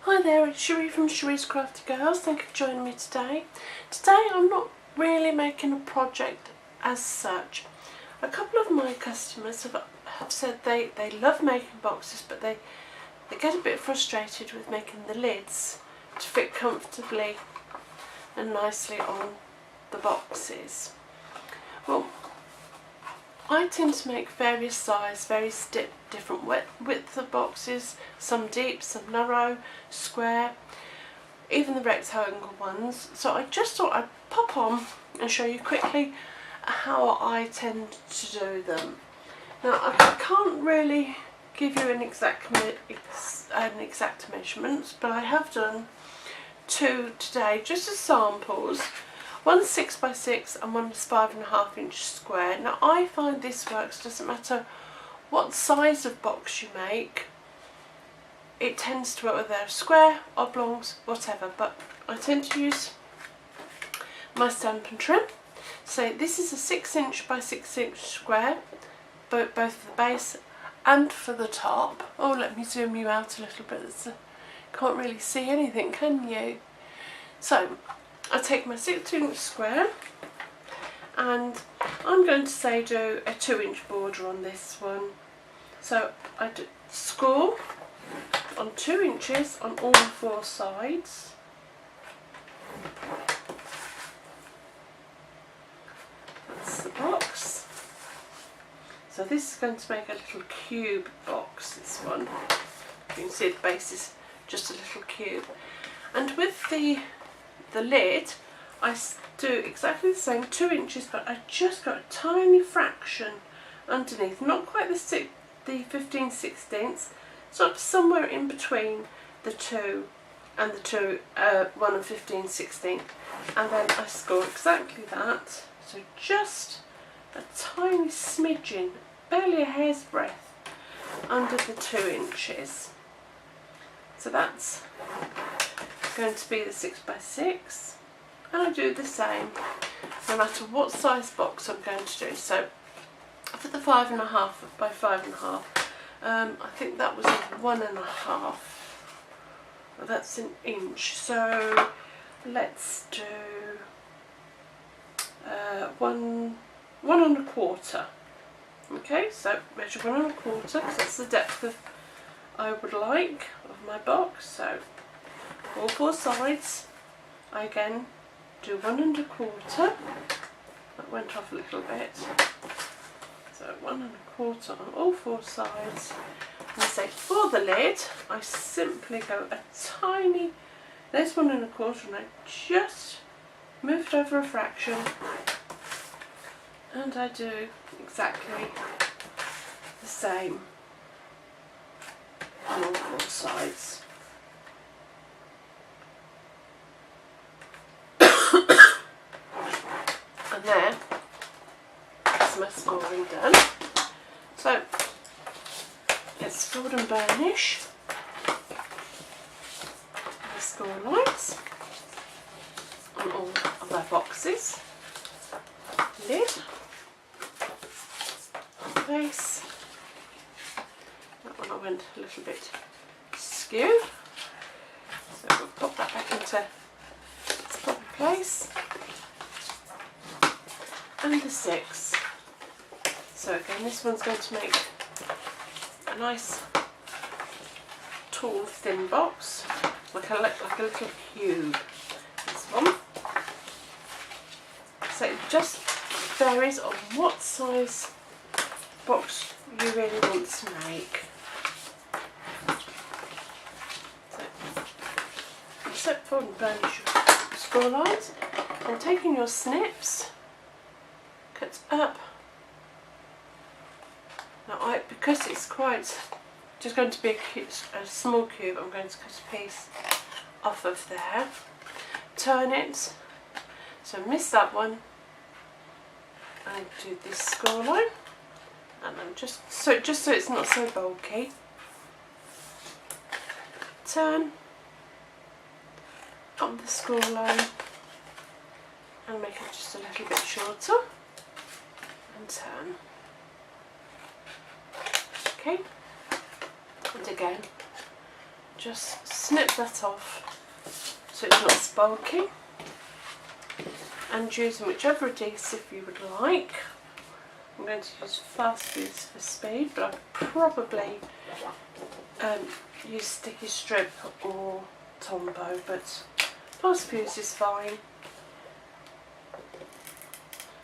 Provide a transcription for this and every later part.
Hi there, it's Cherie from Cherie's Crafty Girls. Thank you for joining me today. Today I'm not really making a project as such. A couple of my customers have said they love making boxes, but they get a bit frustrated with making the lids to fit comfortably and nicely on the boxes. Well, I tend to make various size, various different width of boxes, some deep, some narrow, square, even the rectangle ones. So I just thought I'd pop on and show you quickly how I tend to do them. Now I can't really give you an exact measurements, but I have done two today just as samples. One's 6 by 6 and one's 5.5 inch square. Now I find this works, doesn't matter what size of box you make, it tends to work whether they're square, oblongs, whatever, but I tend to use my Stampin' Trim. So this is a 6 inch by 6 inch square, both for the base and for the top. Oh, let me zoom you out a little bit, can't really see anything, can you? So I take my 6 inch square and I'm going to say do a 2 inch border on this one. So I score on 2 inches on all 4 sides. That's the box. So this is going to make a little cube box, this one. You can see the base is just a little cube. And with the lid, I do exactly the same, 2 inches, but I just got a tiny fraction underneath, not quite the 15/16, sort of somewhere in between the 2 and the 1 and 15/16, and then I score exactly that. So just a tiny smidgen, barely a hair's breadth under the 2 inches. So that's going to be the 6 by 6, and I do the same no matter what size box I'm going to do. So for the 5.5 by 5.5, I think that was a 1.5. Well, that's an inch. So let's do 1.25. Okay, so measure 1.25 because that's the depth of I would like of my box. So all 4 sides, I again do 1.25. That went off a little bit. So 1.25 on all 4 sides. And I say for the lid, I simply go a tiny, there's 1.25, and I just moved over a fraction, and I do exactly the same on all 4 sides. And there, that's my scoring done. So let's fold and burnish the score lines on all of our boxes. Lid, base. That one I went a little bit skewed, so we'll pop that back into its proper place. And the 6. So again, this one's going to make a nice tall thin box, like a little cube, this one. So it just varies on what size box you really want to make. So fold and burnish your score lines, and taking your snips, cut up. Now because it's quite just going to be a small cube, I'm going to cut a piece off of there, turn it, so miss that one, and do this score line, and then just so it's not so bulky, turn up the score line and make it just a little bit shorter, and turn. Okay, and again just snip that off so it's not as bulky, and using whichever adhesive you would like. I'm going to use Fast Fuse for speed, but I could probably use Sticky Strip or Tombow, but Fast Fuse is fine.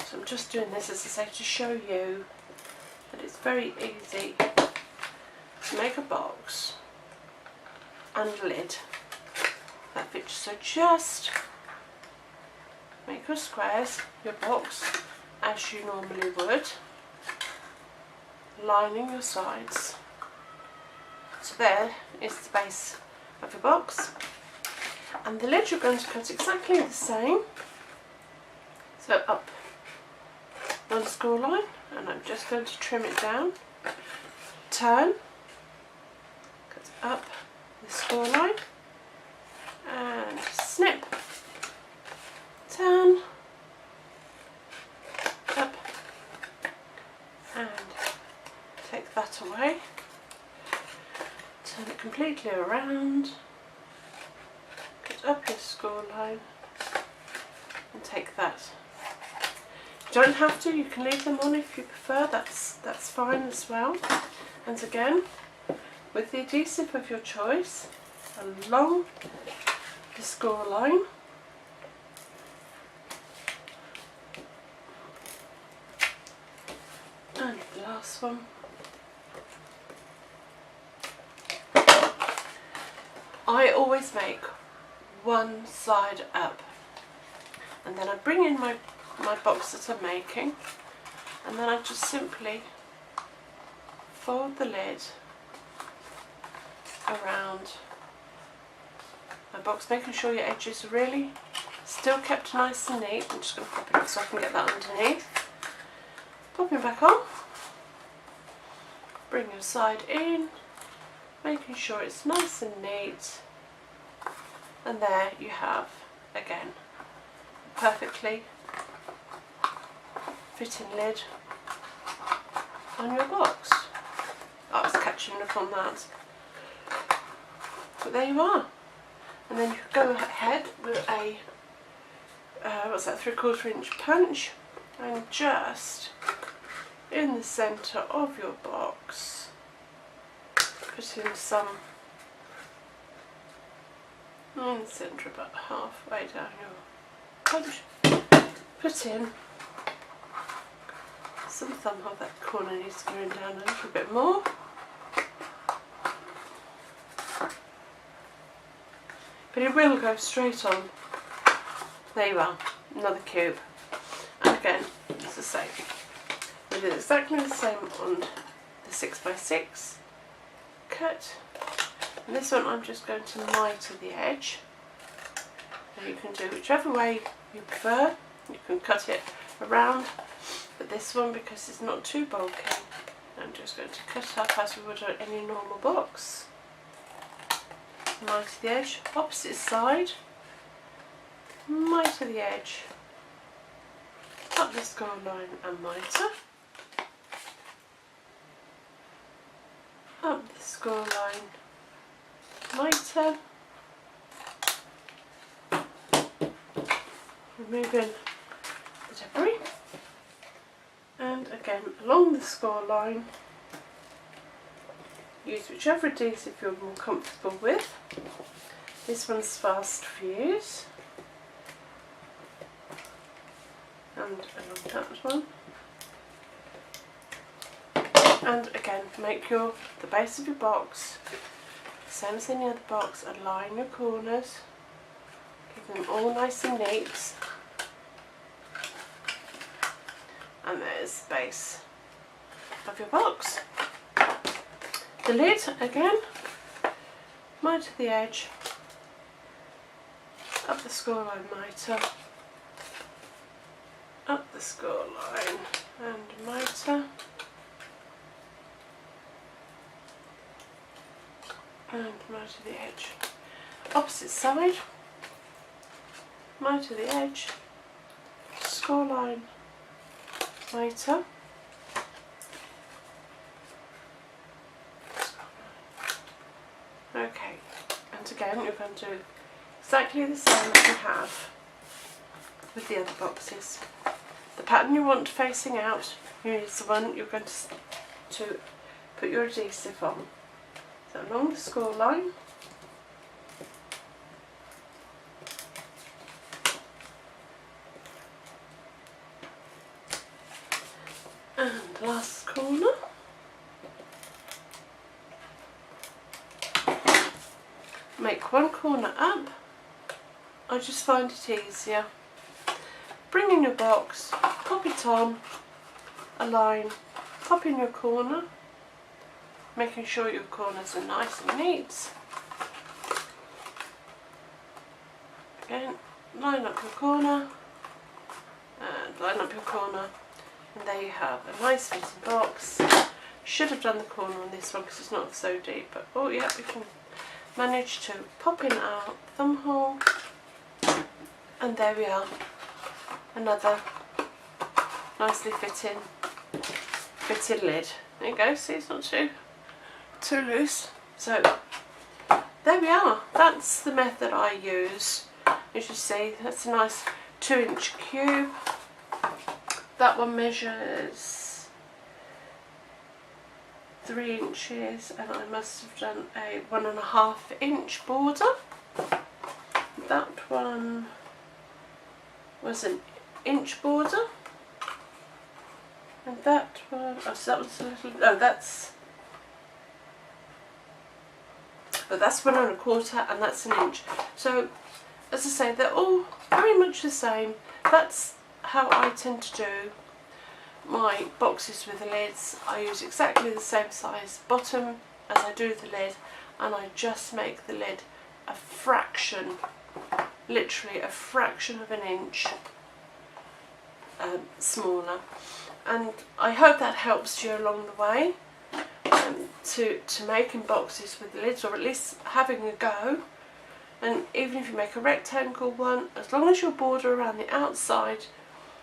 So I'm just doing this, as I say, to show you that it's very easy to make a box and lid that fits. So just make your squares, your box, as you normally would, lining your sides. So there is the base of your box, and the lid you're going to cut exactly the same. So up one score line, and I'm just going to trim it down, turn, cut up the score line, and snip, turn, up, and take that away, turn it completely around, cut up your score line, and take that. You don't have to, you can leave them on if you prefer, that's fine as well. And again, with the adhesive of your choice, along the score line, and the last one. I always make one side up, and then I bring in my box that I'm making, and then I just simply fold the lid around my box, making sure your edges are really still kept nice and neat. I'm just going to pop it off so I can get that underneath. Pop it back on, bring your side in, making sure it's nice and neat, and there you have, again, perfectly fitting lid on your box. I was catching up on that, but there you are. And then you go ahead with a what's that, 3/4 inch punch, and just in the centre of your box put in some, in the centre about halfway down your punch, put in some somehow that corner needs going down a little bit more. But it will go straight on. There you are, another cube. And again, as I say, we did exactly the same on the 6x6 cut. And this one I'm just going to miter the edge. And you can do whichever way you prefer. You can cut it around. But this one, because it's not too bulky, I'm just going to cut up as we would on any normal box. Miter the edge, opposite side, miter the edge, up the score line and miter, up the score line, miter, removing the debris. And again, along the score line, use whichever adhesive you're more comfortable with. This one's Fast Fuse, and along that one. And again, make the base of your box same as any other box, and line your corners, keep them all nice and neat. And there's the base of your box. The lid, again, miter the edge, up the score line miter, up the score line and miter, and miter the edge. Opposite side, miter the edge, score line, miter, okay, and again going to do exactly the same as you have with the other boxes. The pattern you want facing out is the one you're going to put your adhesive on. So along the score line, and last corner. Make one corner up. I just find it easier. Bring in your box, pop it on a line, pop in your corner, making sure your corners are nice and neat. Again, line up your corner and line up your corner, and there you have a nice fitting box. Should have done the corner on this one because it's not so deep, but oh yeah, we can manage to pop in our thumb hole, and there we are, another nicely fitting lid. There you go, see, it's not too loose. So there we are, that's the method I use. As you see, that's a nice 2-inch cube. That one measures 3 inches, and I must have done a 1.5 inch border. That one was an inch border, and that one, oh, so that was a little, no, that's 1.25, and that's an inch. So as I say, they're all very much the same. That's how I tend to do my boxes with the lids. I use exactly the same size bottom as I do the lid, and I just make the lid a fraction, literally a fraction of an inch smaller. And I hope that helps you along the way to making boxes with the lids, or at least having a go. And even if you make a rectangle one, as long as your border around the outside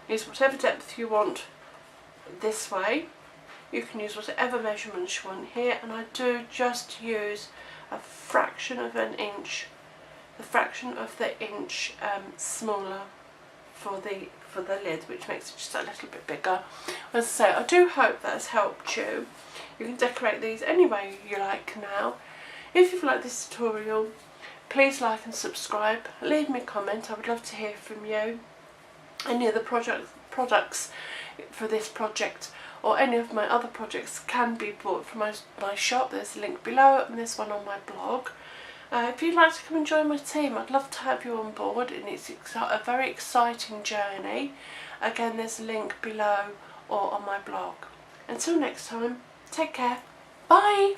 is whatever depth you want this way, you can use whatever measurements you want here. And I do just use a fraction of an inch, the fraction of the inch smaller for the lid, which makes it just a little bit bigger. As I say, I do hope that has helped you. You can decorate these any way you like now. If you've liked this tutorial, please like and subscribe. Leave me a comment, I would love to hear from you. Any of the products for this project or any of my other projects can be bought from my shop. There's a link below, and there's one on my blog. If you'd like to come and join my team, I'd love to have you on board, and it's a very exciting journey. Again, there's a link below or on my blog. Until next time, take care. Bye!